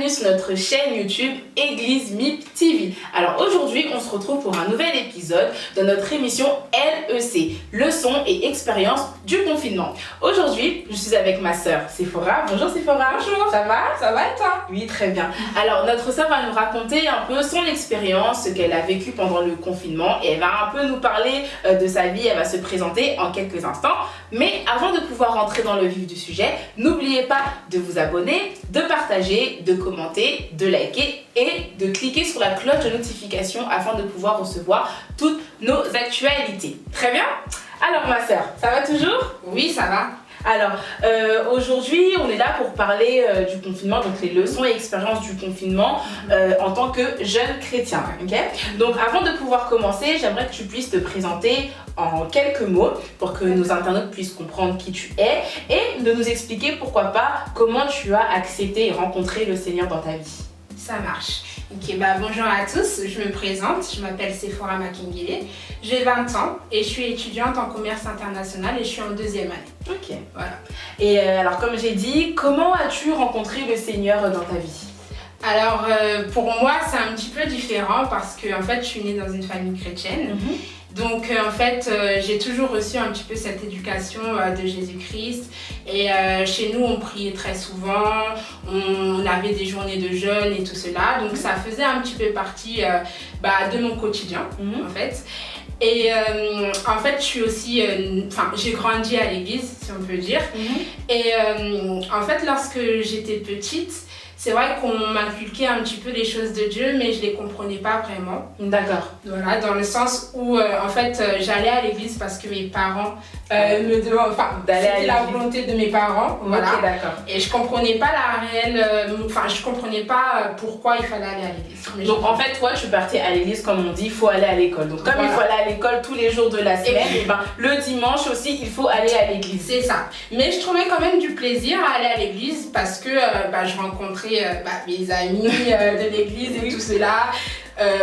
bienvenue sur notre chaîne YouTube Église MIP TV. Alors aujourd'hui, on se retrouve pour un nouvel épisode de notre émission LEC, leçons et expériences du confinement. Aujourd'hui, je suis avec ma sœur Sephora. Bonjour Sephora. Bonjour. Ça va? Ça va et toi? Oui, très bien. Alors notre sœur va nous raconter un peu son expérience, ce qu'elle a vécu pendant le confinement et elle va un peu nous parler de sa vie. Elle va se présenter en quelques instants. Mais avant de pouvoir rentrer dans le vif du sujet, n'oubliez pas de vous abonner, de partager, de commenter, de liker et de cliquer sur la cloche de notification afin de pouvoir recevoir toutes nos actualités. Très bien? Alors ma sœur, ça va toujours? Oui, ça va. Alors, aujourd'hui, on est là pour parler du confinement, donc les leçons et expériences du confinement en tant que jeune chrétien. Okay? Donc, avant de pouvoir commencer, j'aimerais que tu puisses te présenter en quelques mots pour que nos internautes puissent comprendre qui tu es et de nous expliquer, pourquoi pas, comment tu as accepté et rencontré le Seigneur dans ta vie. Ça marche. Ok, bonjour à tous, je me présente, je m'appelle Sephora Makingile, j'ai 20 ans et je suis étudiante en commerce international et je suis en deuxième année. Ok. Voilà. Et alors, comme j'ai dit, comment as-tu rencontré le Seigneur dans ta vie? Alors, pour moi, c'est un petit peu différent parce que en fait, je suis née dans une famille chrétienne. Donc en fait, j'ai toujours reçu un petit peu cette éducation de Jésus-Christ et chez nous, on priait très souvent, on avait des journées de jeûne et tout cela, donc ça faisait un petit peu partie de mon quotidien en fait. Et en fait, je suis aussi, j'ai grandi à l'église, si on peut dire. Et en fait, lorsque j'étais petite, c'est vrai qu'on m'inculquait un petit peu les choses de Dieu, mais je les comprenais pas vraiment. D'accord. Voilà, dans le sens où en fait j'allais à l'église parce que mes parents me demandaient, c'était la volonté de mes parents, voilà. Ok, d'accord. Et je comprenais pas la réelle, je comprenais pas pourquoi il fallait aller à l'église. Donc en fait, toi, tu partais à l'église, comme on dit, il faut aller à l'école. Donc comme il faut aller à l'école tous les jours de la semaine, et le dimanche aussi, il faut aller à l'église. C'est ça. Mais je trouvais quand même du plaisir à aller à l'église parce que je rencontrais mes amis de l'église et tout cela.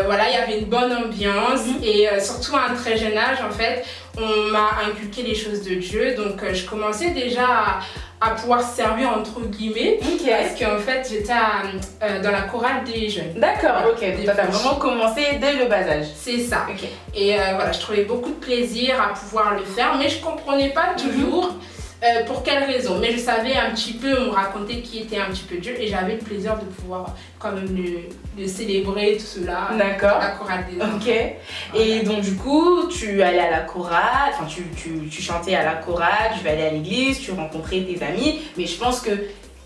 Voilà, il y avait une bonne ambiance et surtout à un très jeune âge, en fait, on m'a inculqué les choses de Dieu. Donc je commençais déjà à pouvoir servir entre guillemets parce qu'en fait j'étais dans la chorale des jeunes. D'accord, voilà, ok. Donc tu as vraiment commencé dès le bas âge. C'est ça. Okay. Et voilà, je trouvais beaucoup de plaisir à pouvoir le faire, mais je comprenais pas toujours pour quelle raison. Mais je savais un petit peu, on me racontait qui était un petit peu Dieu et j'avais le plaisir de pouvoir quand même le célébrer, tout cela. D'accord. La chorale des jeunes. Ok. Voilà. Et donc du coup, tu allais à la chorale, enfin tu chantais à la chorale, tu allais à l'église, tu rencontrais tes amis, mais je pense que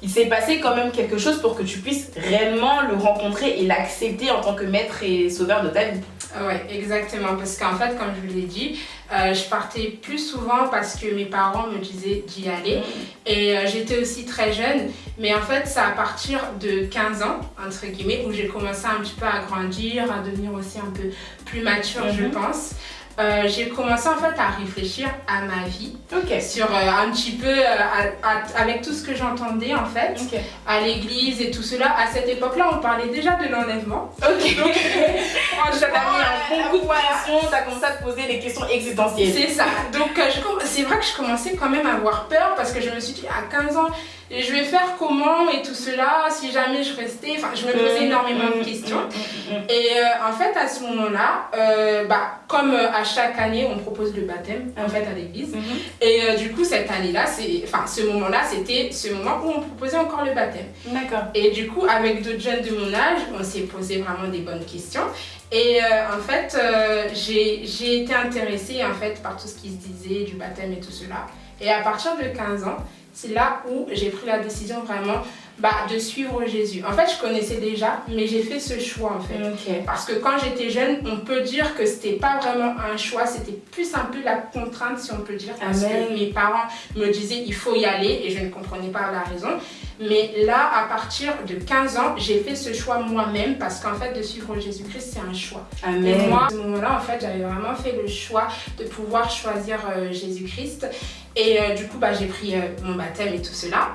il s'est passé quand même quelque chose pour que tu puisses réellement le rencontrer et l'accepter en tant que maître et sauveur de ta vie. Ouais, exactement. Parce qu'en fait, comme je vous l'ai dit, je partais plus souvent parce que mes parents me disaient d'y aller. Et j'étais aussi très jeune. Mais en fait, c'est à partir de 15 ans, entre guillemets, où j'ai commencé un petit peu à grandir, à devenir aussi un peu plus mature, je pense. J'ai commencé en fait à réfléchir à ma vie, sur un petit peu avec tout ce que j'entendais en fait, à l'église et tout cela. À cette époque-là, on parlait déjà de l'enlèvement. Donc, ça t'a mis un bon coup de pression, t'as commencé à te poser des questions existentielles. C'est ça. Donc, c'est vrai que je commençais quand même à avoir peur parce que je me suis dit, à 15 ans, je vais faire comment et tout cela si jamais je restais. Enfin, je me posais énormément de questions. Et en fait, à ce moment-là, comme à chaque année, on propose le baptême en fait à l'église. Et du coup, cette année-là, ce moment-là, c'était ce moment où on proposait encore le baptême. D'accord. Et du coup, avec d'autres jeunes de mon âge, on s'est posé vraiment des bonnes questions. Et en fait, j'ai été intéressée en fait par tout ce qui se disait du baptême et tout cela. Et à partir de 15 ans, c'est là où j'ai pris la décision vraiment de suivre Jésus. En fait, je connaissais déjà, mais j'ai fait ce choix en fait. Parce que quand j'étais jeune, on peut dire que c'était pas vraiment un choix, c'était plus un peu la contrainte, si on peut dire. Parce que mes parents me disaient il faut y aller et je ne comprenais pas la raison. Mais là, à partir de 15 ans, j'ai fait ce choix moi-même parce qu'en fait, de suivre Jésus-Christ, c'est un choix. Amen. Et moi, à ce moment-là, en fait, j'avais vraiment fait le choix de pouvoir choisir Jésus-Christ. Et du coup, j'ai pris mon baptême et tout cela.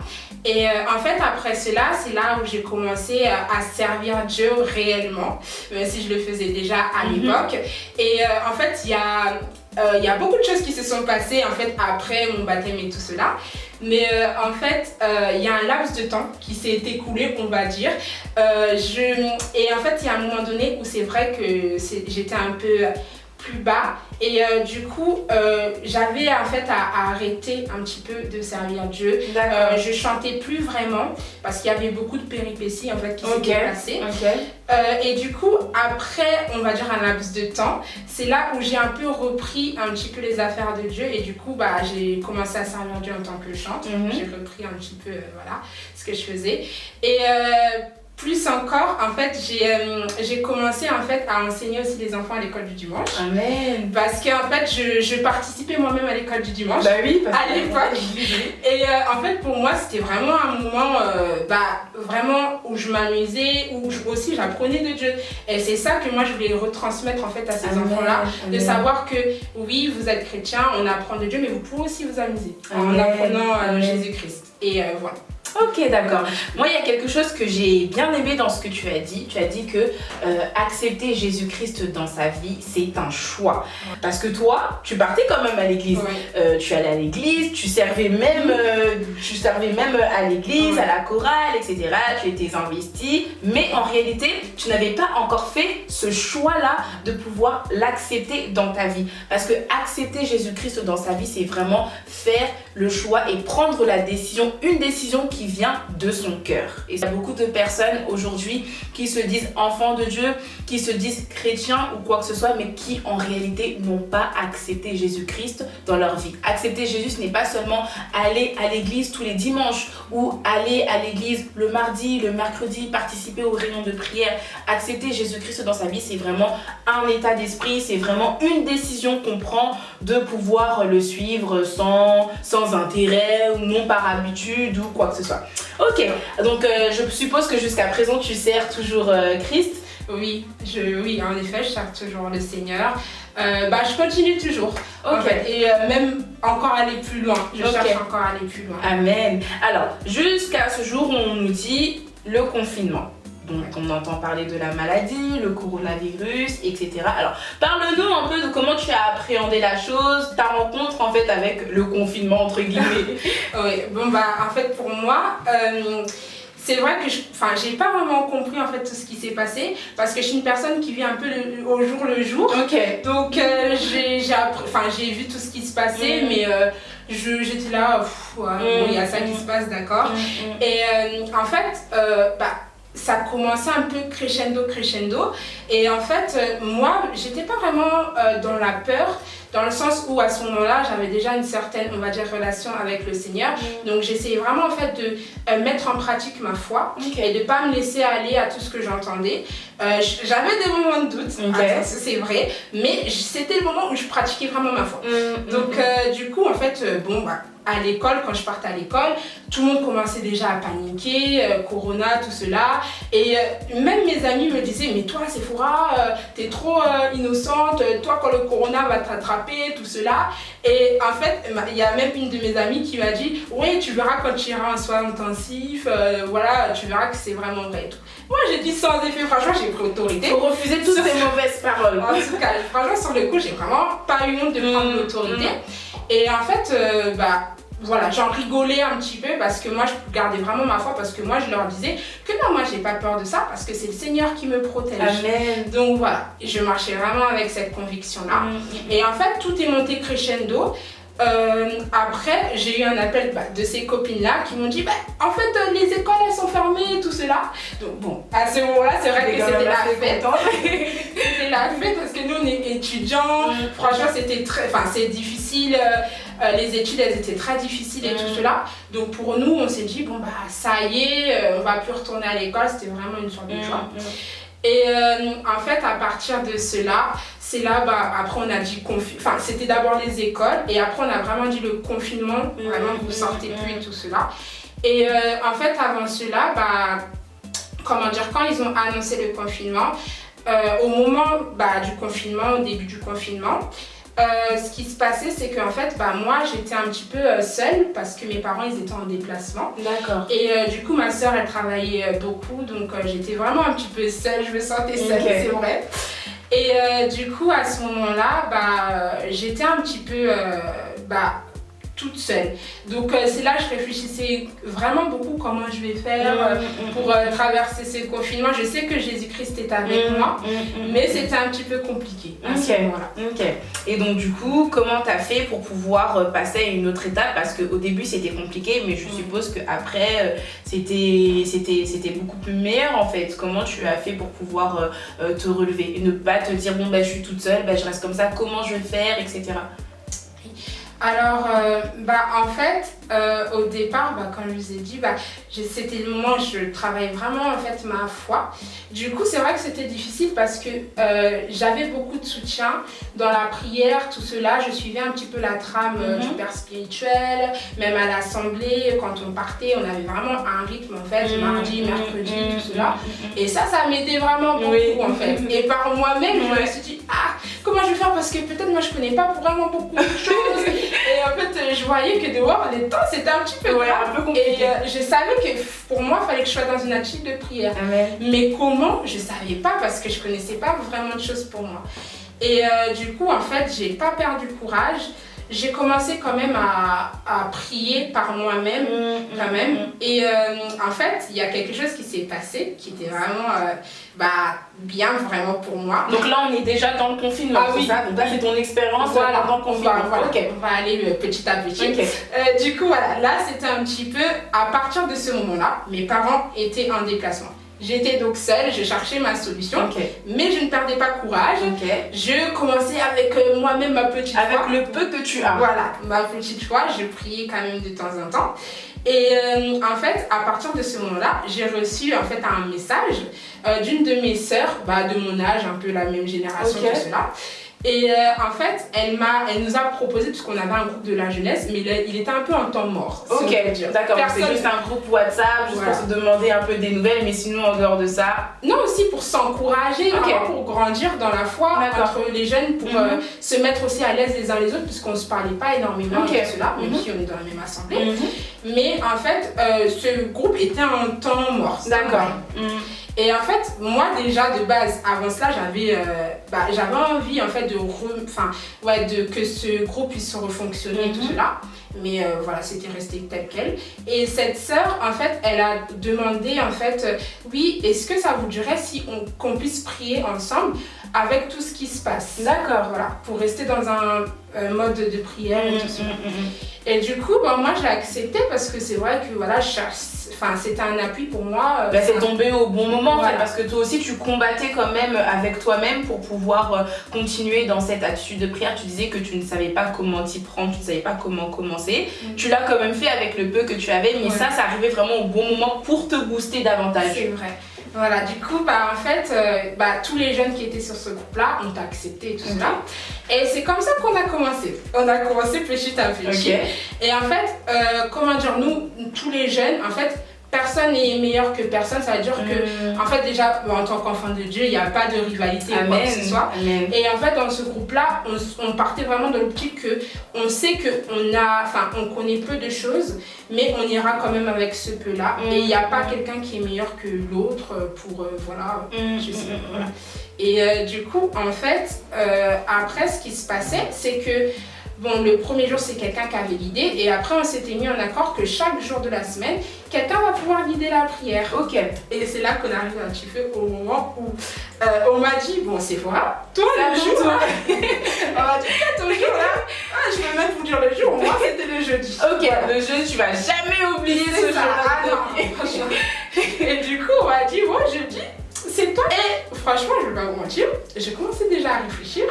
Et en fait, après cela, c'est là où j'ai commencé à servir Dieu réellement, même si je le faisais déjà à l'époque. Et en fait, il y a il y a beaucoup de choses qui se sont passées en fait après mon baptême et tout cela. Mais en fait, il y a un laps de temps qui s'est écoulé, on va dire. Et en fait, il y a un moment donné où c'est vrai que j'étais un peu plus bas. Et du coup, j'avais en fait à arrêter un petit peu de servir Dieu. Je chantais plus vraiment parce qu'il y avait beaucoup de péripéties en fait qui s'étaient passées. Et du coup, après, on va dire un laps de temps, c'est là où j'ai un peu repris un petit peu les affaires de Dieu. Et du coup, j'ai commencé à servir Dieu en tant que chante. J'ai repris un petit peu voilà, ce que je faisais. Et plus encore, en fait, j'ai commencé en fait à enseigner aussi les enfants à l'école du dimanche. Amen. Parce qu'en fait, je participais moi-même à l'école du dimanche. Bah oui, à l'époque. Et en fait, pour moi, c'était vraiment un moment vraiment où je m'amusais, où aussi j'apprenais de Dieu. Et c'est ça que moi, je voulais retransmettre en fait à ces enfants-là. De savoir que oui, vous êtes chrétiens, on apprend de Dieu, mais vous pouvez aussi vous amuser en apprenant Jésus-Christ. Et voilà. Ok, d'accord. Moi, il y a quelque chose que j'ai bien aimé dans ce que tu as dit. Tu as dit que accepter Jésus-Christ dans sa vie, c'est un choix. Parce que toi, tu partais quand même à l'église. Tu allais à l'église, tu servais même à l'église, à la chorale, etc. Tu étais investi. Mais en réalité, tu n'avais pas encore fait ce choix-là de pouvoir l'accepter dans ta vie. Parce que accepter Jésus-Christ dans sa vie, c'est vraiment faire le choix et prendre la décision, une décision qui vient de son cœur. Et il y a beaucoup de personnes aujourd'hui qui se disent enfants de Dieu, qui se disent chrétiens ou quoi que ce soit, mais qui en réalité n'ont pas accepté Jésus-Christ dans leur vie. Accepter Jésus, ce n'est pas seulement aller à l'église tous les dimanches ou aller à l'église le mardi, le mercredi, participer aux réunions de prière. Accepter Jésus-Christ dans sa vie, c'est vraiment un état d'esprit, c'est vraiment une décision qu'on prend de pouvoir le suivre sans intérêt ou non par habitude ou quoi que ce soit. Ok, donc je suppose que jusqu'à présent tu sers toujours Christ. Oui, en effet, je sers toujours le Seigneur. Je continue toujours. En fait, et même encore aller plus loin. Je cherche encore à aller plus loin. Amen. Alors, jusqu'à ce jour, on nous dit le confinement. Donc, on entend parler de la maladie, le coronavirus, etc. Alors, parle-nous un peu de comment tu as appréhendé la chose, ta rencontre en fait avec le confinement, entre guillemets. Oui, en fait, pour moi, c'est vrai que j'ai pas vraiment compris en fait tout ce qui s'est passé parce que je suis une personne qui vit un peu au jour le jour. Donc, j'ai vu tout ce qui se passait, mais j'étais là, il y a ça qui se passe, d'accord. Et en fait, ça commençait un peu crescendo et en fait moi j'étais pas vraiment dans la peur dans le sens où à ce moment-là j'avais déjà une certaine on va dire relation avec le Seigneur donc j'essayais vraiment en fait de mettre en pratique ma foi et de pas me laisser aller à tout ce que j'entendais. J'avais des moments de doute, c'est vrai, mais c'était le moment où je pratiquais vraiment ma foi. Donc du coup en fait à l'école, quand je partais à l'école, tout le monde commençait déjà à paniquer, Corona, tout cela. Et même mes amis me disaient, mais toi, Sephora, t'es trop innocente, toi, quand le Corona va t'attraper, tout cela. Et en fait, il y a même une de mes amies qui m'a dit, oui, tu verras quand tu iras en soins intensifs, voilà, tu verras que c'est vraiment vrai et tout. Moi, j'ai dit sans effet, franchement, j'ai pris autorité. Faut refuser toutes ces mauvaises paroles. En tout cas, franchement, sur le coup, j'ai vraiment pas eu honte de prendre l'autorité. Et en fait, voilà, j'en rigolais un petit peu parce que moi, je gardais vraiment ma foi parce que moi, je leur disais que non, moi, j'ai pas peur de ça parce que c'est le Seigneur qui me protège. Amen. Donc voilà, je marchais vraiment avec cette conviction-là. Et en fait, tout est monté crescendo. Après, j'ai eu un appel de ces copines-là qui m'ont dit en fait, les écoles, elles sont fermées, tout cela. Donc bon, à ce moment-là, c'est vrai que c'était la fête. C'était la fête parce que nous, on est étudiants. Franchement, c'est difficile. Les études, elles étaient très difficiles et tout cela. Donc pour nous, on s'est dit, ça y est, on va plus retourner à l'école. C'était vraiment une sorte de joie. Et en fait, à partir de cela, c'est là, après on a dit c'était d'abord les écoles et après on a vraiment dit le confinement, vraiment vous sortez plus et tout cela. Et en fait, avant cela, quand ils ont annoncé le confinement, au moment du confinement, au début du confinement, ce qui se passait, c'est qu'en fait, moi, j'étais un petit peu seule parce que mes parents, ils étaient en déplacement. D'accord. Et du coup, ma soeur, elle travaillait beaucoup, donc j'étais vraiment un petit peu seule, je me sentais seule, c'est vrai. Et du coup, à ce moment-là, j'étais un petit peu toute seule. Donc c'est là que je réfléchissais vraiment beaucoup comment je vais faire pour traverser ce confinement. Je sais que Jésus-Christ est avec moi, mais c'était un petit peu compliqué à ce moment-là. Ok. Et donc du coup, comment t'as fait pour pouvoir passer à une autre étape? Parce qu'au début c'était compliqué, mais je suppose qu'après c'était beaucoup plus meilleur en fait. Comment tu as fait pour pouvoir te relever et ne pas te dire bon je suis toute seule, je reste comme ça, comment je vais faire, etc. Alors, en fait, au départ, comme je vous ai dit, c'était le moment où je travaillais vraiment en fait ma foi. Du coup, c'est vrai que c'était difficile parce que j'avais beaucoup de soutien dans la prière, tout cela. Je suivais un petit peu la trame du père spirituel, même à l'assemblée, quand on partait, on avait vraiment un rythme en fait, mardi, mercredi, tout cela. Et ça m'aidait vraiment beaucoup en fait. Et par moi-même, je me suis dit, comment je vais faire parce que peut-être moi je connais pas vraiment beaucoup de choses. Et en fait, je voyais que dehors, les temps, c'était un petit peu un peu compliqué. Et je savais que pour moi, il fallait que je sois dans une attitude de prière. Amen. Mais comment, je savais pas parce que je connaissais pas vraiment de choses pour moi. Et du coup, en fait, j'ai pas perdu courage. J'ai commencé quand même à prier par moi-même, quand même. Et en fait, il y a quelque chose qui s'est passé qui était vraiment bien vraiment pour moi. Donc là, on est déjà dans le confinement, c'est ça? Donc là, c'est ton expérience dans le confinement. On va aller petit à petit. Du coup, là, c'était un petit peu, à partir de ce moment-là, mes parents étaient en déplacement. J'étais donc seule, je cherchais ma solution, mais je ne perdais pas courage. Je commençais avec moi-même ma petite foi. Avec le peu que tu as. Voilà, ma petite foi, je priais quand même de temps en temps. Et en fait, à partir de ce moment-là, j'ai reçu en fait un message d'une de mes sœurs, de mon âge, un peu la même génération que cela. Et en fait, elle nous a proposé, puisqu'on avait un groupe de la jeunesse, mais il était un peu en temps mort. D'accord, c'est juste un groupe WhatsApp, juste pour se demander un peu des nouvelles, mais sinon en dehors de ça... Non, aussi pour s'encourager, pour grandir dans la foi entre les jeunes, pour se mettre aussi à l'aise les uns les autres, puisqu'on ne se parlait pas énormément de cela, même si on est dans la même assemblée. Mais en fait, ce groupe était en temps mort. D'accord. Et en fait, moi déjà de base, avant cela, j'avais envie en fait que ce groupe puisse refonctionner, tout cela. Mais voilà, c'était resté tel quel. Et cette sœur, en fait, elle a demandé en fait, oui, est-ce que ça vous dirait qu'on puisse prier ensemble avec tout ce qui se passe? D'accord. Voilà, pour rester dans un mode de prière et tout ça. Et du coup, moi, je l'ai accepté parce que c'est vrai que voilà, c'était un appui pour moi. C'est tombé au bon moment en fait, parce que toi aussi tu combattais quand même avec toi-même pour pouvoir continuer dans cette attitude de prière. Tu disais que tu ne savais pas comment t'y prendre, tu ne savais pas comment commencer. Tu l'as quand même fait avec le peu que tu avais, mais ça arrivait vraiment au bon moment pour te booster davantage. C'est vrai. Voilà, du coup, en fait, tous les jeunes qui étaient sur ce groupe-là ont accepté tout cela. Et c'est comme ça qu'on a commencé. On a commencé petit à petit. Et en fait, nous, tous les jeunes, en fait, personne n'est meilleur que personne. Ça veut dire que, en fait, déjà, en tant qu'enfant de Dieu, il n'y a pas de rivalité ou quoi que ce soit. Et en fait, dans ce groupe-là, on partait vraiment de l'optique qu'on sait qu'on connaît peu de choses, mais on ira quand même avec ce peu-là. Et il n'y a pas quelqu'un qui est meilleur que l'autre pour, je sais pas, voilà. Et du coup, en fait, après, ce qui se passait, c'est que le premier jour, c'est quelqu'un qui avait l'idée, et après, on s'était mis en accord que chaque jour de la semaine, quelqu'un va pouvoir guider la prière. Et c'est là qu'on arrive un petit peu au moment où on m'a dit, Sephora, toi, le jour, on m'a dit, ton jour là, je vais même vous dire le jour, moi, c'était le jeudi. Le jeudi, tu vas jamais oublier ce jour-là. Et du coup, on m'a dit, jeudi, c'est toi. Et franchement, je vais pas vous mentir, j'ai commencé déjà à réfléchir.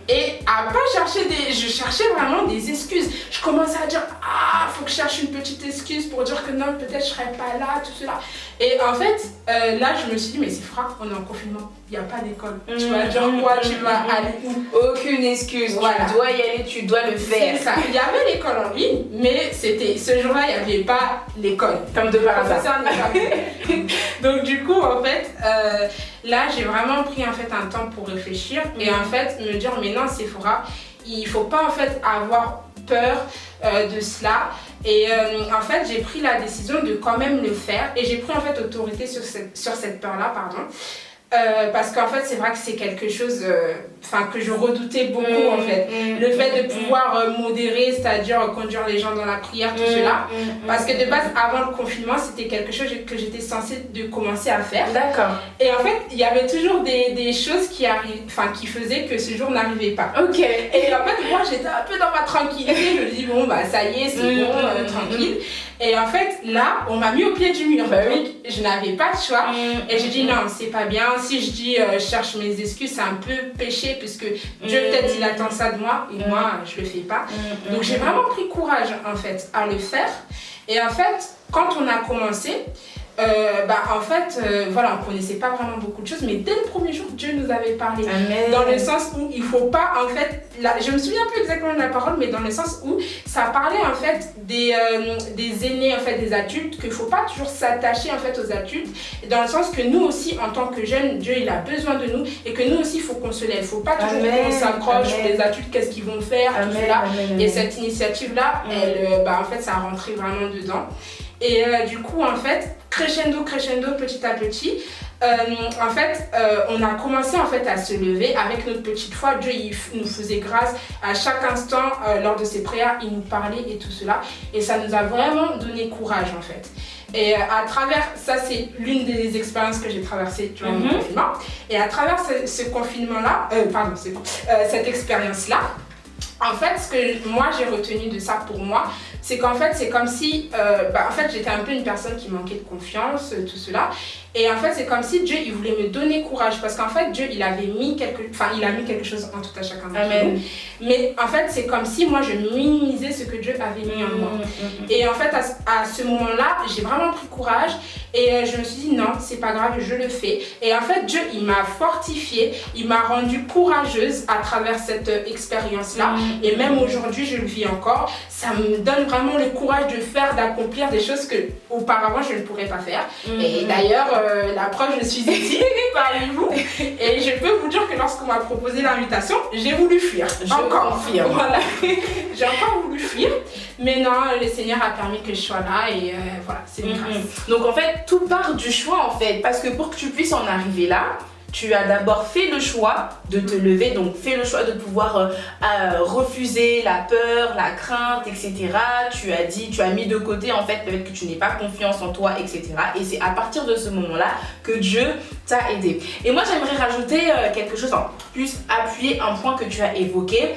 Et à pas chercher je cherchais vraiment des excuses. Je commençais à dire, faut que je cherche une petite excuse pour dire que non, peut-être je serais pas là, tout cela. Et en fait, là, je me suis dit, mais c'est frappe, on est en confinement, il n'y a pas d'école. Tu vas dire quoi? Tu vas aller où? Aucune excuse, tu dois y aller, tu dois le faire. C'est ça. Il y avait l'école en ligne, mais ce jour-là, il n'y avait pas l'école. Comme de par hasard. Donc du coup, en fait, là, j'ai vraiment pris en fait un temps pour réfléchir et en fait me dire, mais non, Sephora, il faut pas en fait avoir peur de cela. Et en fait, j'ai pris la décision de quand même le faire et j'ai pris en fait autorité sur cette peur-là, pardon. parce qu'en fait c'est vrai que c'est quelque chose que je redoutais beaucoup en fait, le fait de pouvoir modérer, c'est-à-dire conduire les gens dans la prière, tout cela, parce que de base avant le confinement c'était quelque chose que j'étais censée de commencer à faire. D'accord. Et en fait il y avait toujours des choses qui faisaient que ce jour n'arrivait pas. Ok. Et en fait moi j'étais un peu dans ma tranquillité, je me dis bon bah ça y est c'est bon, tranquille. Et en fait là on m'a mis au pied du mur, donc je n'avais pas de choix. Et j'ai dit non c'est pas bien, si je dis je cherche mes excuses c'est un peu péché puisque Dieu peut-être il attend ça de moi et moi je le fais pas. Donc j'ai vraiment pris courage en fait à le faire. Et en fait quand on a commencé, on connaissait pas vraiment beaucoup de choses, mais dès le premier jour, Dieu nous avait parlé. Amen. Dans le sens où il faut pas, en fait, je me souviens plus exactement de la parole, mais dans le sens où ça parlait en fait des aînés, en fait, des adultes, qu'il faut pas toujours s'attacher en fait aux adultes, dans le sens que nous aussi, en tant que jeunes, Dieu il a besoin de nous et que nous aussi, il faut qu'on se lève. Il faut pas toujours qu'on s'accroche sur les adultes, qu'est-ce qu'ils vont faire, tout cela. Et cette initiative-là, en fait, ça a rentré vraiment dedans. Et du coup, en fait, crescendo, petit à petit, on a commencé en fait à se lever avec notre petite foi. Dieu il nous faisait grâce à chaque instant lors de ses prières, il nous parlait et tout cela. Et ça nous a vraiment donné courage en fait. Et à travers, ça c'est l'une des expériences que j'ai traversées durant le confinement. Et à travers ce confinement-là, cette expérience-là, en fait, ce que moi j'ai retenu de ça pour moi, c'est qu'en fait, c'est comme si, j'étais un peu une personne qui manquait de confiance, tout cela. Et en fait, c'est comme si Dieu, il voulait me donner courage. Parce qu'en fait, Dieu, il a mis quelque chose en tout à chacun d'entre nous. Mais en fait, c'est comme si moi, je minimisais ce que Dieu avait mis en moi. Et en fait, à ce moment-là, j'ai vraiment pris courage. Et je me suis dit, non, c'est pas grave, je le fais. Et en fait, Dieu, il m'a fortifiée. Il m'a rendue courageuse à travers cette expérience-là. Et même aujourd'hui, je le vis encore. Ça me donne vraiment le courage de faire, d'accomplir des choses que auparavant je ne pourrais pas faire. Et d'ailleurs, la preuve, je suis ici parmi vous. Et je peux vous dire que lorsqu'on m'a proposé l'invitation, j'ai voulu fuir. Je confirme. Voilà. J'ai encore voulu fuir. Mais non, le Seigneur a permis que je sois là et voilà, c'est une grâce. Donc en fait, tout part du choix en fait. Parce que pour que tu puisses en arriver là, tu as d'abord fait le choix de te lever, donc fais le choix de pouvoir refuser la peur, la crainte, etc. Tu as mis de côté en fait peut-être que tu n'aies pas confiance en toi, etc. Et c'est à partir de ce moment-là que Dieu t'a aidé. Et moi j'aimerais rajouter quelque chose en plus, appuyer un point que tu as évoqué.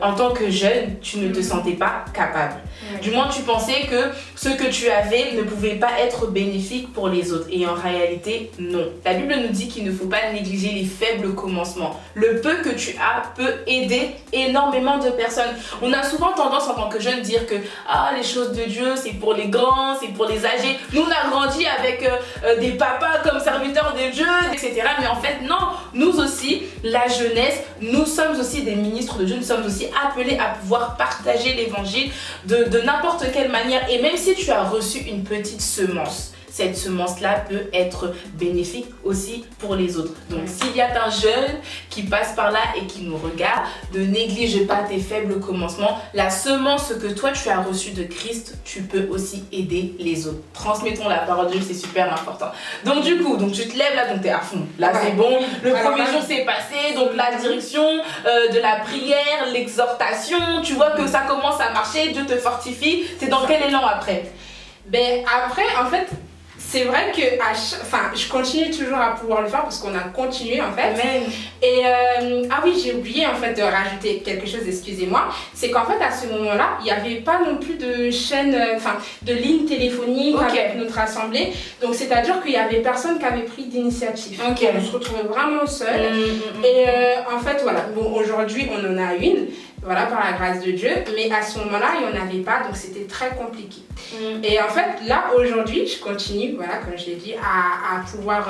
En tant que jeune, tu ne te sentais pas capable. Du moins, tu pensais que ce que tu avais ne pouvait pas être bénéfique pour les autres. Et en réalité, non. La Bible nous dit qu'il ne faut pas négliger les faibles commencements. Le peu que tu as peut aider énormément de personnes. On a souvent tendance en tant que jeune dire que les choses de Dieu, c'est pour les grands, c'est pour les âgés. Nous, on a grandi avec des papas comme serviteurs de Dieu, etc. Mais en fait, non. Nous aussi, la jeunesse, nous sommes aussi des ministres de Dieu. Nous sommes aussi appelés à pouvoir partager l'évangile de n'importe quelle manière. Et même si tu as reçu une petite semence, cette semence-là peut être bénéfique aussi pour les autres. Donc, s'il y a un jeune qui passe par là et qui nous regarde, ne néglige pas tes faibles commencements. La semence que toi, tu as reçue de Christ, tu peux aussi aider les autres. Transmettons la parole de Dieu, c'est super important. Donc, du coup, tu te lèves là, donc tu es à fond. Là, c'est bon. Le premier jour s'est passé. Donc, la direction de la prière, l'exhortation, tu vois que ça commence à marcher, Dieu te fortifie. T'es dans quel élan après? Après, en fait, c'est vrai que je continue toujours à pouvoir le faire parce qu'on a continué en fait. Amen. Et j'ai oublié en fait de rajouter quelque chose, excusez-moi. C'est qu'en fait à ce moment-là, il n'y avait pas non plus de chaîne, de ligne téléphonique avec notre assemblée. Donc c'est-à-dire qu'il n'y avait personne qui avait pris d'initiative. On se retrouvait vraiment seul. Et en fait voilà, bon aujourd'hui on en a une. Voilà, par la grâce de Dieu, mais à ce moment-là, il n'y en avait pas, donc c'était très compliqué. Et en fait, là, aujourd'hui, je continue, voilà, comme je l'ai dit, à pouvoir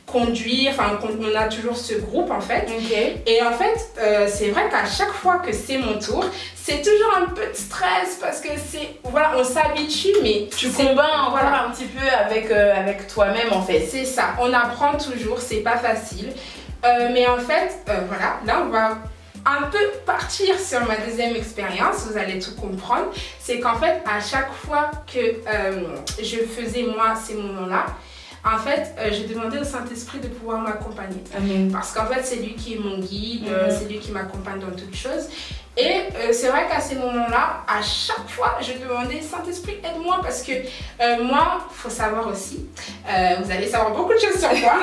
conduire, on a toujours ce groupe, en fait. Et en fait, c'est vrai qu'à chaque fois que c'est mon tour, c'est toujours un peu de stress, parce que on s'habitue, mais... Tu combats encore un petit peu avec toi-même, en fait. C'est ça, on apprend toujours, c'est pas facile. Mais en fait, là, on va un peu partir sur ma deuxième expérience, vous allez tout comprendre. C'est qu'en fait, à chaque fois que je faisais moi ces moments-là, en fait, j'ai demandé au Saint-Esprit de pouvoir m'accompagner. Amen. Parce qu'en fait, c'est lui qui est mon guide, c'est lui qui m'accompagne dans toutes choses. Et c'est vrai qu'à ces moments-là, à chaque fois, je demandais Saint-Esprit, aide-moi, parce que moi, il faut savoir aussi, vous allez savoir beaucoup de choses sur moi,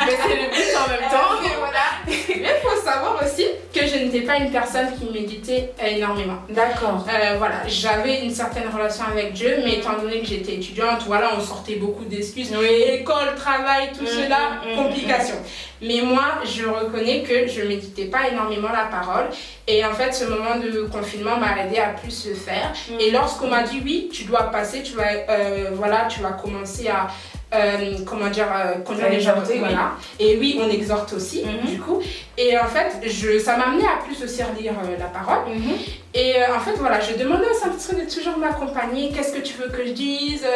mais c'est le but en même temps. Voilà. Mais il faut savoir aussi que je n'étais pas une personne qui méditait énormément. D'accord. Voilà, j'avais une certaine relation avec Dieu, mais étant donné que j'étais étudiante, voilà, on sortait beaucoup d'excuses. École, travail, tout cela, complications. Mais moi, je reconnais que je ne méditais pas énormément la parole. Et en fait, ce moment de confinement m'a aidé à plus le faire. Et lorsqu'on m'a dit, oui, tu dois passer, tu vas commencer à conduire les gens. Voilà. Et oui, on exhorte aussi, du coup. Et en fait, ça m'a amené à plus aussi relire la parole. Et en fait, voilà, je demandais au Saint-Esprit de toujours m'accompagner. Qu'est-ce que tu veux que je dise?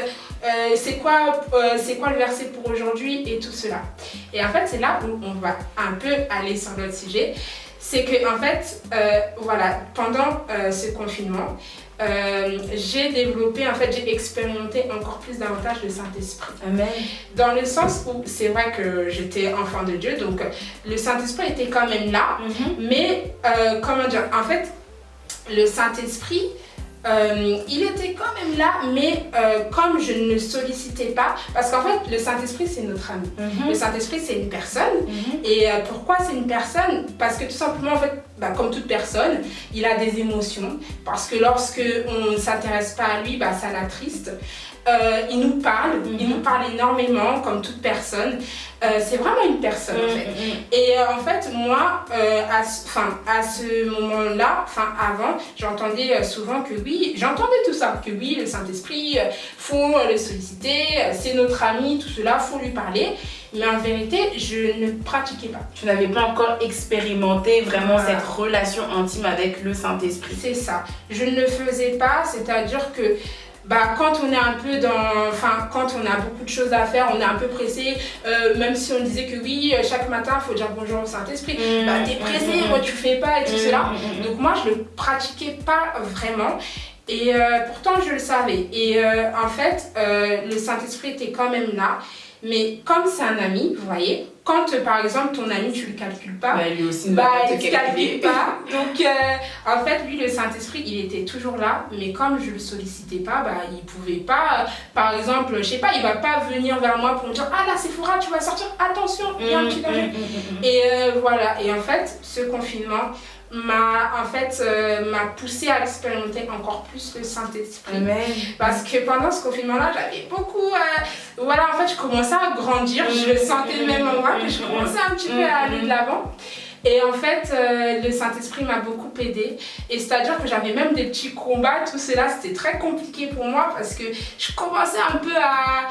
C'est quoi le verset pour aujourd'hui? Et tout cela. Et en fait, c'est là où on va un peu aller sur l'autre sujet. C'est que, en fait, voilà, pendant ce confinement, j'ai expérimenté encore plus davantage le Saint-Esprit. Amen. Dans le sens où c'est vrai que j'étais enfant de Dieu, donc le Saint-Esprit était quand même là, mais comment dire, en fait, le Saint-Esprit, il était quand même là, mais comme je ne le sollicitais pas, parce qu'en fait, le Saint-Esprit, c'est notre ami. Le Saint-Esprit, c'est une personne. Et pourquoi c'est une personne? Parce que tout simplement, en fait, comme toute personne, il a des émotions. Parce que lorsque on ne s'intéresse pas à lui, ça l'attriste. Il nous parle énormément, comme toute personne. C'est vraiment une personne, en fait. Et en fait, moi, à ce moment-là, avant, j'entendais souvent que oui, j'entendais tout ça, que oui, le Saint-Esprit, faut le solliciter, c'est notre ami, tout cela, faut lui parler. Mais en vérité, je ne pratiquais pas. Tu n'avais pas encore expérimenté vraiment cette relation intime avec le Saint-Esprit. C'est ça. Je ne le faisais pas, c'est-à-dire que quand on est un peu quand on a beaucoup de choses à faire, on est un peu pressé, même si on disait que oui, chaque matin, il faut dire bonjour au Saint-Esprit, t'es pressé, moi tu fais pas et tout cela. Donc moi, je le pratiquais pas vraiment. Et pourtant, je le savais. Et en fait, le Saint-Esprit était quand même là. Mais comme c'est un ami, vous voyez, quand par exemple ton ami tu le calcules pas, lui aussi il ne calcule pas. Donc en fait lui le Saint-Esprit il était toujours là, mais comme je le sollicitais pas, il pouvait pas, par exemple, je sais pas, il va pas venir vers moi pour me dire ah là Sephora tu vas sortir, attention, il y a un petit danger. Et voilà, et en fait ce confinement m'a poussé à expérimenter encore plus le Saint-Esprit. Amen. Parce que pendant ce confinement-là, j'avais beaucoup... en fait, je commençais à grandir. Je le sentais même en moi, que je commençais un petit peu à aller de l'avant. Et en fait, le Saint-Esprit m'a beaucoup aidée. Et c'est-à-dire que j'avais même des petits combats, tout cela, c'était très compliqué pour moi parce que je commençais un peu à...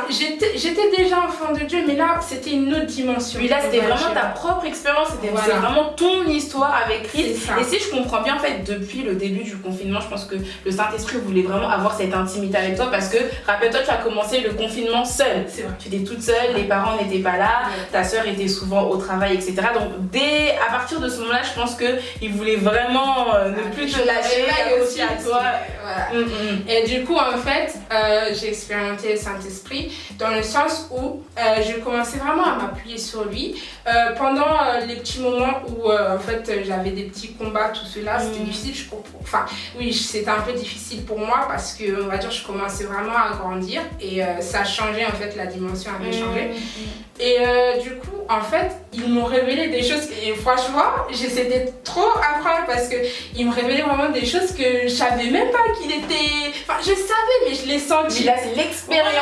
j'étais déjà enfant de Dieu, mais là, c'était une autre dimension. Oui, là, c'était vraiment ta propre expérience, c'est vraiment ton histoire avec Christ. Et si je comprends bien, en fait, depuis le début du confinement, je pense que le Saint-Esprit voulait vraiment avoir cette intimité avec toi parce que, rappelle-toi, tu as commencé le confinement seule. C'est vrai. Tu étais toute seule, les parents n'étaient pas là, ta soeur était souvent au travail, etc. Donc, à partir de ce moment-là, je pense qu'il voulait vraiment ne plus te lâcher aussi à toi. Voilà. Et du coup, en fait, j'ai expérimenté le Saint-Esprit dans le sens où je commençais vraiment à m'appuyer sur lui. Pendant les petits moments où en fait j'avais des petits combats, tout cela, c'était difficile, je comprends. Oui, c'était un peu difficile pour moi parce que, on va dire, je commençais vraiment à grandir et ça a changé, en fait, la dimension avait changé. Et du coup, en fait, ils m'ont révélé des choses et franchement, c'était trop incroyable parce qu'ils me révélaient vraiment des choses que je savais même pas qu'il était... je savais, mais je l'ai senti. Mais là, c'est l'expérience,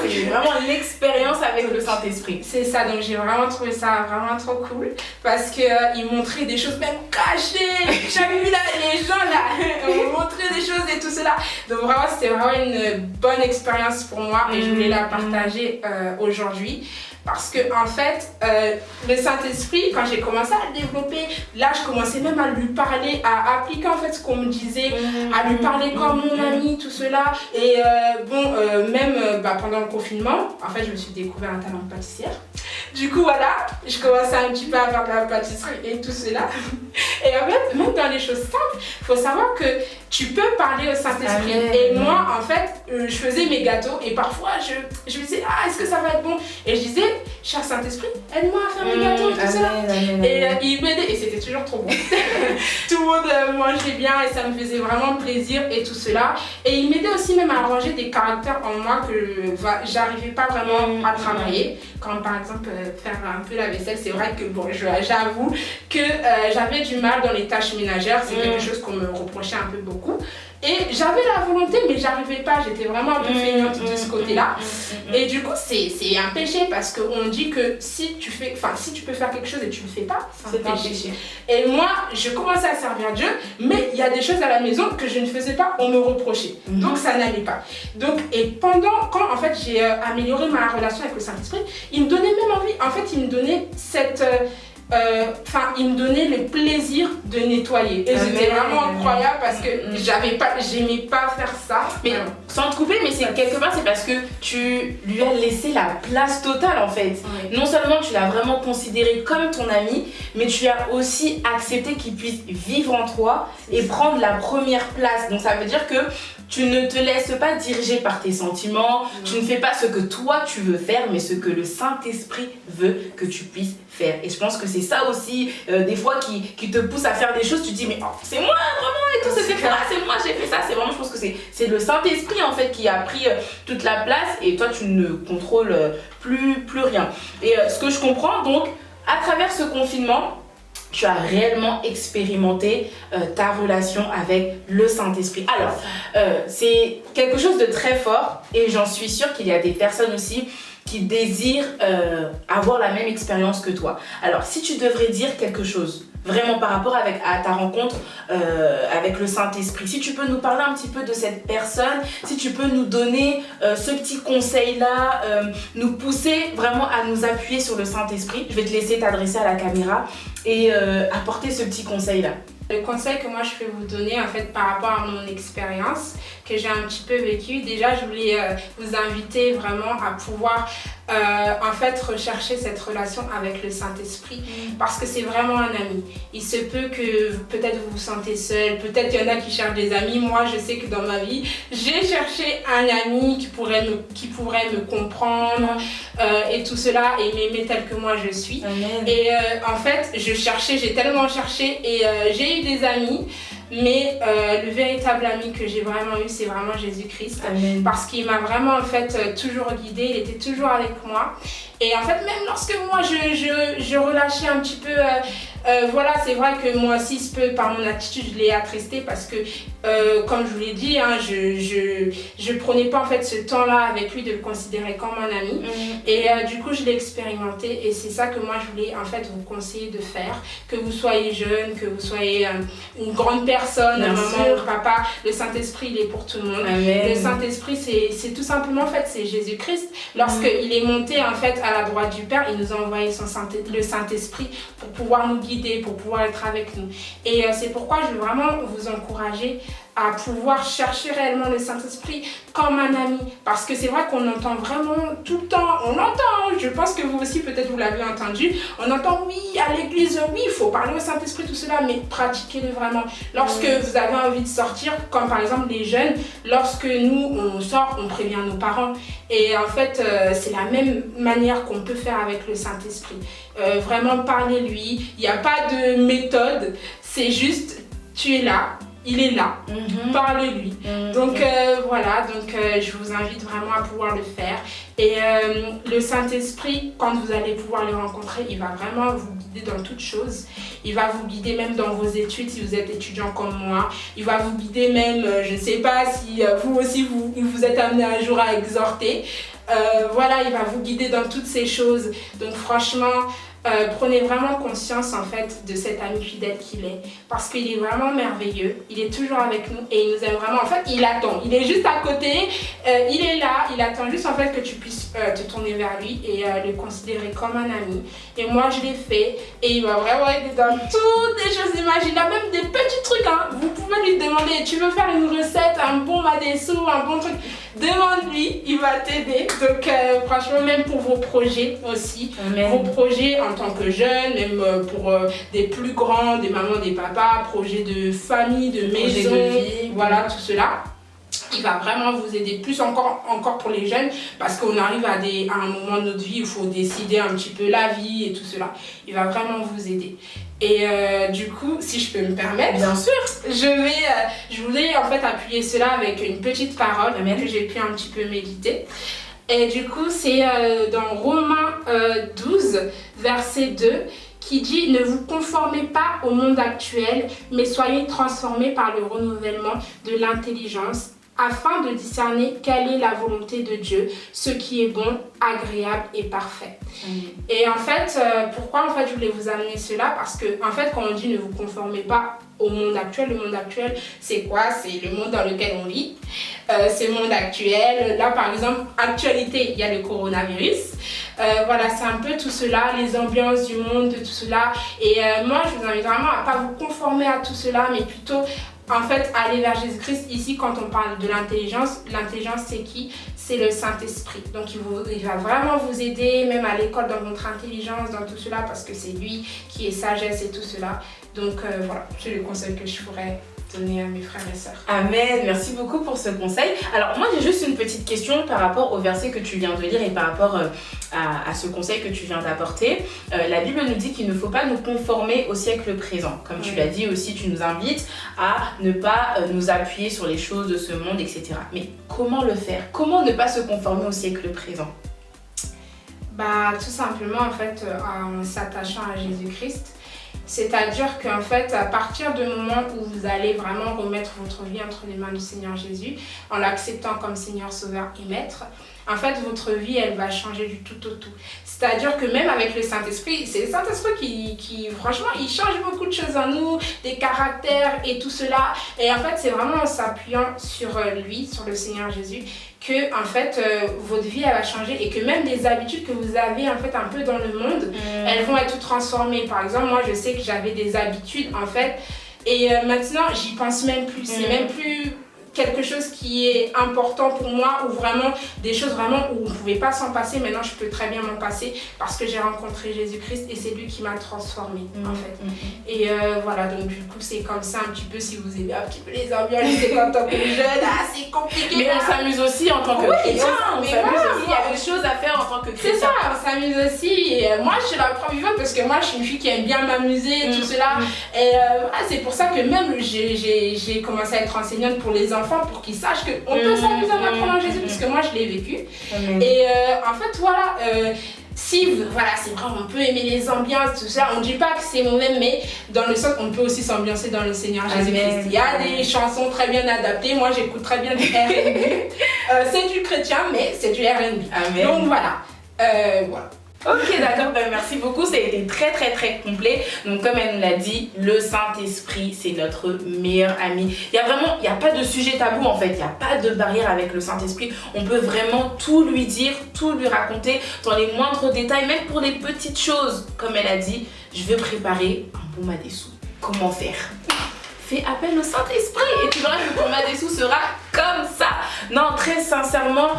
c'est vraiment l'expérience avec le Saint-Esprit. C'est ça, donc j'ai vraiment trouvé ça vraiment trop cool parce qu'ils montraient des choses même cachées. J'avais vu là, les gens là, montraient des choses et tout cela. Donc vraiment, c'était vraiment une bonne expérience pour moi et je voulais la partager aujourd'hui. Parce que en fait, le Saint-Esprit, quand j'ai commencé à le développer, là je commençais même à lui parler, à appliquer en fait ce qu'on me disait, à lui parler comme mon ami, tout cela. Et même pendant le confinement, en fait je me suis découvert un talent de pâtissière. Du coup voilà, je commençais un petit peu à faire de la pâtisserie et tout cela. Et Et en fait, même dans les choses simples, il faut savoir que tu peux parler au Saint-Esprit. Amen. Et moi, en fait, je faisais mes gâteaux et parfois, je me disais, est-ce que ça va être bon? Et je disais, cher Saint-Esprit, aide-moi à faire mes gâteaux, tout ça. Et il m'aidait et c'était toujours trop bon. Tout le monde mangeait bien et ça me faisait vraiment plaisir et tout cela. Et il m'aidait aussi même à arranger des caractères en moi que j'arrivais pas vraiment à travailler. Comme par exemple, faire un peu la vaisselle. C'est vrai que bon, j'avoue que j'avais du mal dans les tâches ménagères. C'est quelque chose qu'on me reprochait un peu beaucoup. Et j'avais la volonté, mais j'arrivais pas. J'étais vraiment un peu feignante de ce côté-là. Et du coup, c'est un péché parce qu'on dit que si tu peux faire quelque chose et tu le fais pas, c'est un péché. Et moi, je commençais à servir Dieu, mais il y a des choses à la maison que je ne faisais pas, on me reprochait. Donc ça n'allait pas. Donc, et quand en fait j'ai amélioré ma relation avec le Saint-Esprit, il me donnait même envie. En fait, il me donnait il me donnait le plaisir de nettoyer. Et c'était vraiment incroyable parce que j'aimais pas faire ça. Mais sans te couper, mais c'est quelque part, c'est parce que tu lui as laissé la place totale en fait. Oui. Non seulement tu l'as vraiment considéré comme ton ami, mais tu as aussi accepté qu'il puisse vivre en toi et prendre la première place. Donc ça veut dire que tu ne te laisses pas diriger par tes sentiments, tu ne fais pas ce que toi tu veux faire, mais ce que le Saint-Esprit veut que tu puisses faire. Et je pense que c'est ça aussi, des fois, qui te pousse à faire des choses, tu te dis, mais c'est moi vraiment et tout, c'est moi, j'ai fait ça. C'est vraiment, je pense que c'est le Saint-Esprit en fait qui a pris toute la place et toi tu ne contrôles plus rien. Et ce que je comprends donc, à travers ce confinement, tu as réellement expérimenté ta relation avec le Saint-Esprit. Alors, c'est quelque chose de très fort et j'en suis sûre qu'il y a des personnes aussi qui désirent avoir la même expérience que toi. Alors, si tu devrais dire quelque chose vraiment par rapport à ta rencontre avec le Saint-Esprit, si tu peux nous parler un petit peu de cette personne, si tu peux nous donner ce petit conseil-là, nous pousser vraiment à nous appuyer sur le Saint-Esprit. Je vais te laisser t'adresser à la caméra et apporter ce petit conseil-là. Le conseil que moi je peux vous donner en fait par rapport à mon expérience que j'ai un petit peu vécue, déjà je voulais vous inviter vraiment à pouvoir en fait rechercher cette relation avec le Saint-Esprit parce que c'est vraiment un ami. Il se peut que peut-être vous vous sentez seul, peut-être qu'il y en a qui cherchent des amis. Moi je sais que dans ma vie j'ai cherché un ami qui pourrait me comprendre et tout cela et m'aimer tel que moi je suis. Amen. Et en fait j'ai tellement cherché et j'ai eu des amis, mais le véritable ami que j'ai vraiment eu, c'est vraiment Jésus-Christ. Amen. Parce qu'il m'a vraiment en fait toujours guidée, il était toujours avec moi. Et en fait, même lorsque moi je relâchais un petit peu, voilà, c'est vrai que moi aussi, par mon attitude, je l'ai attristé parce que, comme je vous l'ai dit, hein, je prenais pas en fait ce temps-là avec lui de le considérer comme un ami. Et du coup, je l'ai expérimenté et c'est ça que moi je voulais en fait vous conseiller de faire. Que vous soyez jeune, que vous soyez une grande personne, un maman ou papa, le Saint-Esprit il est pour tout le monde. Amen. Le Saint-Esprit c'est tout simplement en fait c'est Jésus-Christ. Lorsqu'il est monté en fait à la droite du Père, il nous a envoyé le Saint-Esprit pour pouvoir nous guider, pour pouvoir être avec nous. Et c'est pourquoi je veux vraiment vous encourager à pouvoir chercher réellement le Saint-Esprit comme un ami. Parce que c'est vrai qu'on entend vraiment tout le temps, on entend, je pense que vous aussi peut-être vous l'avez entendu, on entend oui à l'église, oui il faut parler au Saint-Esprit, tout cela, mais pratiquez-le vraiment. Lorsque vous avez envie de sortir, comme par exemple les jeunes, lorsque nous on sort, on prévient nos parents. Et en fait c'est la même manière qu'on peut faire avec le Saint-Esprit. Vraiment parlez-lui, il n'y a pas de méthode, c'est juste tu es là. Il est là, parle-lui. Donc voilà, je vous invite vraiment à pouvoir le faire. Et le Saint-Esprit, quand vous allez pouvoir le rencontrer, il va vraiment vous guider dans toutes choses. Il va vous guider même dans vos études, si vous êtes étudiant comme moi. Il va vous guider même, je ne sais pas si vous aussi, vous êtes amené un jour à exhorter. Voilà, il va vous guider dans toutes ces choses. Donc franchement, prenez vraiment conscience en fait de cet ami fidèle qu'il est parce qu'il est vraiment merveilleux, il est toujours avec nous et il nous aime vraiment. En fait il attend, il est juste à côté, il est là, il attend juste en fait que tu puisses te tourner vers lui et le considérer comme un ami. Et moi je l'ai fait et il va vraiment aider dans toutes les choses imaginables, même des petits trucs hein. Vous pouvez lui demander, tu veux faire une recette, un bon madessou, un bon truc, demande-lui, il va t'aider. Donc franchement, même pour vos projets aussi, Amen. vos projets en tant que jeune, même pour des plus grands, des mamans, des papas, projets de famille, de maison, de vie. voilà, tout cela. Il va vraiment vous aider, plus encore pour les jeunes, parce qu'on arrive à un moment de notre vie où il faut décider un petit peu la vie et tout cela. Il va vraiment vous aider. Et du coup, si je peux me permettre, Bien sûr. je voulais en fait appuyer cela avec une petite parole que j'ai pu un petit peu méditer. Et du coup, c'est dans Romains 12, verset 2, qui dit « Ne vous conformez pas au monde actuel, mais soyez transformés par le renouvellement de l'intelligence, afin de discerner quelle est la volonté de Dieu, ce qui est bon, agréable et parfait. » Et en fait, pourquoi en fait je voulais vous amener cela? Parce que en fait, quand on dit ne vous conformez pas au monde actuel, le monde actuel, c'est quoi? C'est le monde dans lequel on vit. C'est le monde actuel. Là, par exemple, actualité, il y a le coronavirus. Voilà, c'est un peu tout cela, les ambiances du monde, de tout cela. Et moi, je vous invite vraiment à ne pas vous conformer à tout cela, mais plutôt en fait, aller vers Jésus-Christ. Ici, quand on parle de l'intelligence c'est qui? C'est le Saint-Esprit. Donc, il va vraiment vous aider, même à l'école, dans votre intelligence, dans tout cela, parce que c'est lui qui est sagesse et tout cela. Donc, voilà, c'est le conseil que je pourrais donner à mes frères et sœurs. Amen, merci beaucoup pour ce conseil. Alors moi j'ai juste une petite question par rapport au verset que tu viens de lire et par rapport à ce conseil que tu viens d'apporter. La Bible nous dit qu'il ne faut pas nous conformer au siècle présent. Comme tu l'as dit aussi, tu nous invites à ne pas nous appuyer sur les choses de ce monde, etc. Mais comment le faire? Comment ne pas se conformer au siècle présent? Bah tout simplement en fait en s'attachant à Jésus-Christ. C'est-à-dire qu'en fait, à partir du moment où vous allez vraiment remettre votre vie entre les mains du Seigneur Jésus, en l'acceptant comme Seigneur, Sauveur et Maître, en fait, votre vie, elle va changer du tout au tout. C'est-à-dire que même avec le Saint-Esprit, c'est le Saint-Esprit qui, franchement, il change beaucoup de choses en nous, des caractères et tout cela. Et en fait, c'est vraiment en s'appuyant sur lui, sur le Seigneur Jésus, que en fait, votre vie, elle va changer et que même des habitudes que vous avez en fait un peu dans le monde, elles vont être transformées. Par exemple, moi, je sais que j'avais des habitudes en fait, et maintenant, j'y pense même plus. C'est même plus quelque chose qui est important pour moi, ou vraiment des choses vraiment où on ne pouvait pas s'en passer. Maintenant, je peux très bien m'en passer parce que j'ai rencontré Jésus-Christ et c'est lui qui m'a transformée en fait. Et voilà, donc du coup, c'est comme ça un petit peu, si vous aimez un petit peu les ambiances, c'est quand on est jeune, c'est compliqué. Mais on s'amuse aussi en tant que chrétien, on s'amuse aussi, il y a des choses à faire en tant que chrétien. C'est ça, on s'amuse aussi. Et moi, je suis la preuve vivante parce que moi, je suis une fille qui aime bien m'amuser, tout cela. Et voilà, c'est pour ça que même j'ai commencé à être enseignante pour les enfants, pour qu'ils sachent qu'on peut s'amuser en apprenant Jésus, parce que moi, je l'ai vécu. Et en fait, voilà, voilà, c'est vrai, on peut aimer les ambiances, tout ça. On ne dit pas que c'est mauvais, mais dans le sens, on peut aussi s'ambiancer dans le Seigneur Jésus-Christ. Il y a des chansons très bien adaptées. Moi, j'écoute très bien du R&B. C'est du chrétien, mais c'est du R&B. Donc voilà. Voilà. Ok, d'accord, ben merci beaucoup, ça a été très complet. Donc comme elle nous l'a dit, le Saint-Esprit, c'est notre meilleur ami. Il n'y a pas de sujet tabou en fait, il n'y a pas de barrière avec le Saint-Esprit. On peut vraiment tout lui dire, tout lui raconter dans les moindres détails, même pour les petites choses. Comme elle a dit, je veux préparer un bon madessou. Comment faire? Fais appel au Saint-Esprit et tu verras que ton madessou sera comme ça. Non, très sincèrement,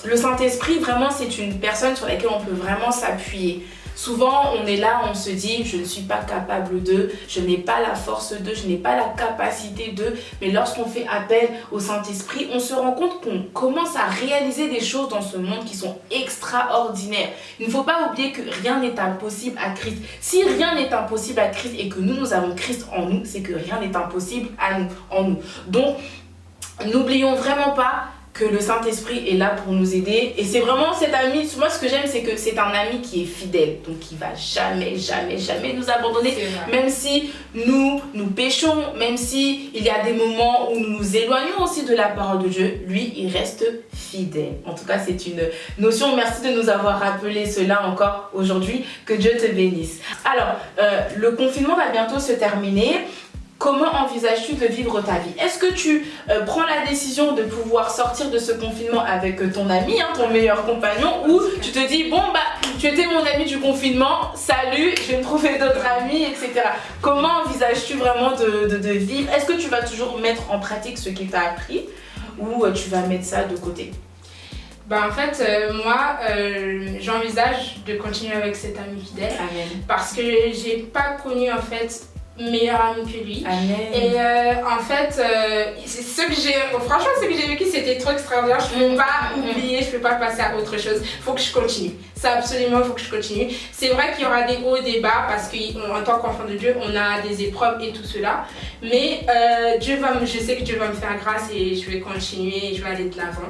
le Saint-Esprit, vraiment, c'est une personne sur laquelle on peut vraiment s'appuyer. Souvent, on est là, on se dit, je ne suis pas capable de, je n'ai pas la force de, je n'ai pas la capacité de. Mais lorsqu'on fait appel au Saint-Esprit, on se rend compte qu'on commence à réaliser des choses dans ce monde qui sont extraordinaires. Il ne faut pas oublier que rien n'est impossible à Christ. Si rien n'est impossible à Christ et que nous avons Christ en nous, c'est que rien n'est impossible en nous. Donc, n'oublions vraiment pas que le Saint-Esprit est là pour nous aider. Et c'est vraiment cet ami, moi ce que j'aime, c'est que c'est un ami qui est fidèle. Donc il va jamais nous abandonner. Même si nous péchons, même si il y a des moments où nous nous éloignons aussi de la parole de Dieu, lui il reste fidèle. En tout cas c'est une notion. Merci de nous avoir rappelé cela encore aujourd'hui. Que Dieu te bénisse. Alors le confinement va bientôt se terminer. Comment envisages-tu de vivre ta vie? Est-ce que tu prends la décision de pouvoir sortir de ce confinement avec ton ami, ton meilleur compagnon, ou tu te dis, bon bah, tu étais mon ami du confinement, salut, je vais me trouver d'autres amis, etc. Comment envisages-tu vraiment de vivre? Est-ce que tu vas toujours mettre en pratique ce qu'il t'a appris? ou tu vas mettre ça de côté? En fait, moi, j'envisage de continuer avec cet ami fidèle. Amen. Parce que j'ai pas connu en fait meilleur ami que lui. Amen. Et en fait, c'est ce que j'ai vécu, c'était trop extraordinaire. Je peux pas oublier, je peux pas passer à autre chose. Faut que je continue. C'est absolument, faut que je continue. C'est vrai qu'il y aura des hauts et des bas parce qu'en tant qu'enfant de Dieu, on a des épreuves et tout cela. Mais je sais que Dieu va me faire grâce et je vais continuer et je vais aller de l'avant.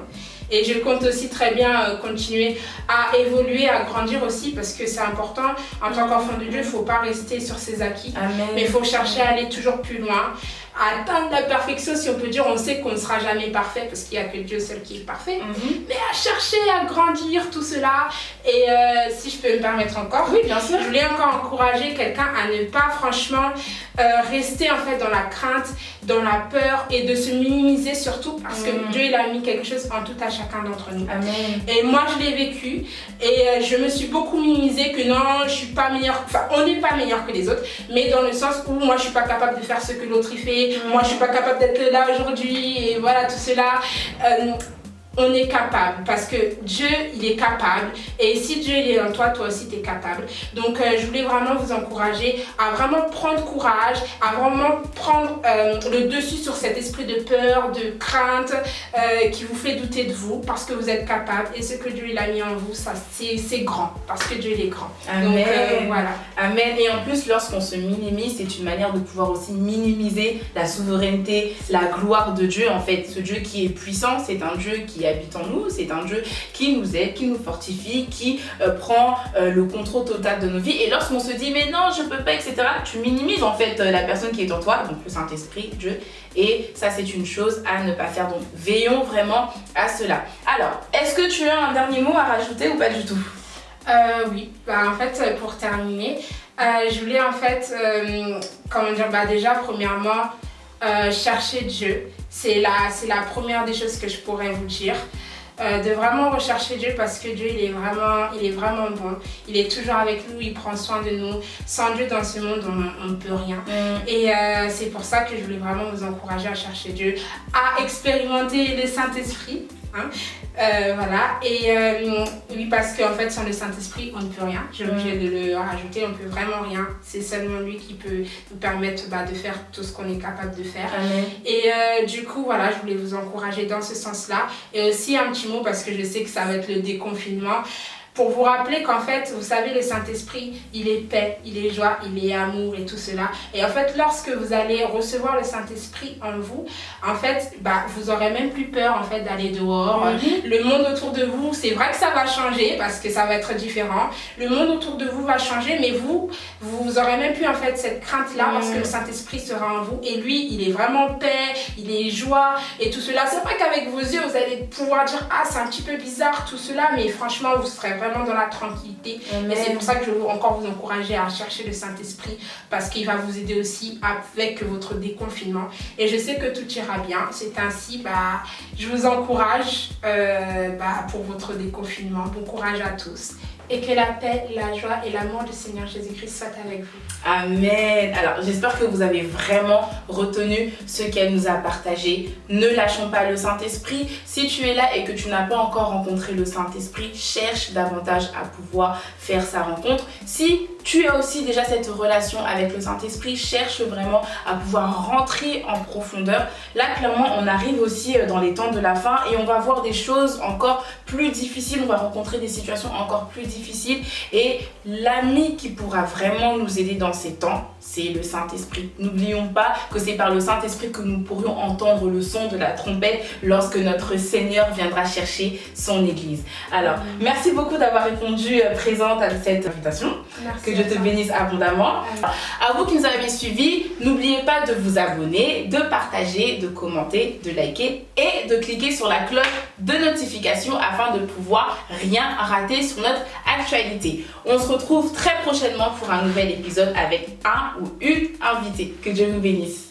Et je compte aussi très bien continuer à évoluer, à grandir aussi parce que c'est important. En tant qu'enfant de Dieu, il ne faut pas rester sur ses acquis. Amen. Mais il faut chercher à aller toujours plus loin, à atteindre la perfection. Si on peut dire, on sait qu'on ne sera jamais parfait parce qu'il n'y a que Dieu seul qui est parfait. Mais à chercher à grandir tout cela. Et si je peux me permettre encore, oui, bien sûr. Je voulais encore encourager quelqu'un à ne pas franchement rester en fait dans la crainte, dans la peur et de se minimiser surtout parce que Dieu il a mis quelque chose en tout à chacun d'entre nous. Amen. Et moi je l'ai vécu et je me suis beaucoup minimisée que non, je suis pas meilleure, enfin on n'est pas meilleur que les autres, mais dans le sens où moi je suis pas capable de faire ce que l'autre il fait, moi je suis pas capable d'être là aujourd'hui et voilà tout cela. On est capable parce que Dieu il est capable et si Dieu il est en toi, toi aussi tu es capable. Donc je voulais vraiment vous encourager à vraiment prendre courage, à vraiment prendre le dessus sur cet esprit de peur, de crainte qui vous fait douter de vous parce que vous êtes capable et ce que Dieu il a mis en vous, ça c'est grand parce que Dieu il est grand. Amen. Donc voilà. Amen. Et en plus lorsqu'on se minimise, c'est une manière de pouvoir aussi minimiser la souveraineté, la gloire de Dieu en fait. Ce Dieu qui est puissant, c'est un Dieu qui habite en nous, c'est un Dieu qui nous aide, qui nous fortifie, qui prend le contrôle total de nos vies. Et lorsqu'on se dit mais non je peux pas, etc., tu minimises en fait la personne qui est en toi, donc le Saint-Esprit, Dieu, et ça c'est une chose à ne pas faire. Donc veillons vraiment à cela. Alors, est-ce que tu as un dernier mot à rajouter ou pas du tout? Oui, en fait pour terminer, je voulais en fait, déjà premièrement chercher Dieu. C'est la première des choses que je pourrais vous dire. De vraiment rechercher Dieu parce que Dieu il est vraiment bon. Il est toujours avec nous, il prend soin de nous. Sans Dieu dans ce monde on ne peut rien. Et c'est pour ça que je voulais vraiment vous encourager à chercher Dieu, à expérimenter le Saint-Esprit. Voilà, et oui, parce qu'en fait sans le Saint-Esprit on ne peut rien. J'ai obligé de le rajouter, on ne peut vraiment rien. C'est seulement lui qui peut nous permettre de faire tout ce qu'on est capable de faire. Amen. Et du coup voilà, je voulais vous encourager dans ce sens-là. Et aussi un petit mot parce que je sais que ça va être le déconfinement. Pour vous rappeler qu'en fait, vous savez, le Saint-Esprit, il est paix, il est joie, il est amour et tout cela. Et en fait, lorsque vous allez recevoir le Saint-Esprit en vous, en fait, vous aurez même plus peur en fait d'aller dehors. Le monde autour de vous, c'est vrai que ça va changer parce que ça va être différent. Le monde autour de vous va changer, mais vous aurez même plus en fait cette crainte-là parce que le Saint-Esprit sera en vous. Et lui, il est vraiment paix, il est joie et tout cela. C'est vrai qu'avec vos yeux, vous allez pouvoir dire « Ah, c'est un petit peu bizarre tout cela », mais franchement, vous serez vraiment dans la tranquillité. Et c'est pour ça que je veux encore vous encourager à chercher le Saint-Esprit parce qu'il va vous aider aussi avec votre déconfinement. Et je sais que tout ira bien. C'est ainsi, je vous encourage pour votre déconfinement. Bon courage à tous. Et que la paix, la joie et l'amour du Seigneur Jésus-Christ soient avec vous. Amen. Alors, j'espère que vous avez vraiment retenu ce qu'elle nous a partagé. Ne lâchons pas le Saint-Esprit. Si tu es là et que tu n'as pas encore rencontré le Saint-Esprit, cherche davantage à pouvoir faire sa rencontre. Si tu as aussi déjà cette relation avec le Saint-Esprit, cherche vraiment à pouvoir rentrer en profondeur. Là, clairement, on arrive aussi dans les temps de la fin et on va voir des choses encore plus difficiles. On va rencontrer des situations encore plus difficiles. Et l'ami qui pourra vraiment nous aider dans ces temps, c'est le Saint-Esprit. N'oublions pas que c'est par le Saint-Esprit que nous pourrions entendre le son de la trompette lorsque notre Seigneur viendra chercher son Église. Alors, merci beaucoup d'avoir répondu présente à cette invitation. Merci. Que Dieu te bénisse abondamment. À vous qui nous avez suivis, n'oubliez pas de vous abonner, de partager, de commenter, de liker et de cliquer sur la cloche de notification afin de pouvoir rien rater sur notre actualité. On se retrouve très prochainement pour un nouvel épisode avec un ou une invitée. Que Dieu nous bénisse.